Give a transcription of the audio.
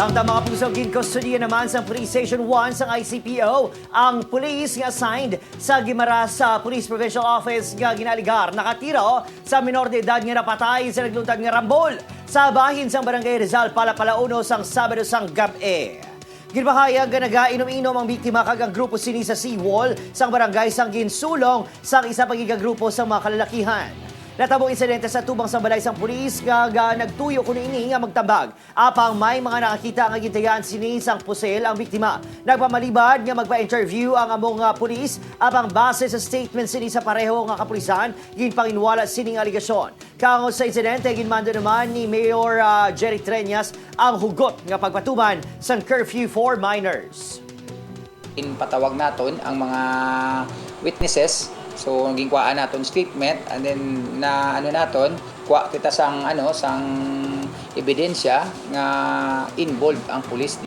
Samtang mga pusong ginkustodiya naman sa Police Station 1 sa ICPO, ang police nga assigned sa Guimaras sa Police Provincial Office nga ginaligar nakatiro sa minor de edad nga napatay sa naglutad nga rambol sa bahin sang Barangay Rizal Palapalauno sang Sabado sang gabi. Ginbahayag nga nagainom-inom ang biktima kag ang grupo sini sa seawall sang barangay sang ginsulong sang isa pagigagrupo sang mga kalalakihan. Natabong insidente sa tubang sa balay sang pulis nga nagtuyo kuno ini nga magtambag. Apang may mga nakakita nga gintayan sini sang pusel ang biktima. Nagpamalibad nga magpa-interview ang among pulis apang base sa statement sini sa pareho nga kapulisan ginpanginwala sining aligasyon. Kangos sa insidente ginmando naman ni Mayor Jerry Treñas ang hugot nga pagpatuman sang curfew for minors. Patawag naton ang mga witnesses. So naging kuhaan naton statement and then na naton kuha kita sang sang ebidensya nga involved ang pulis.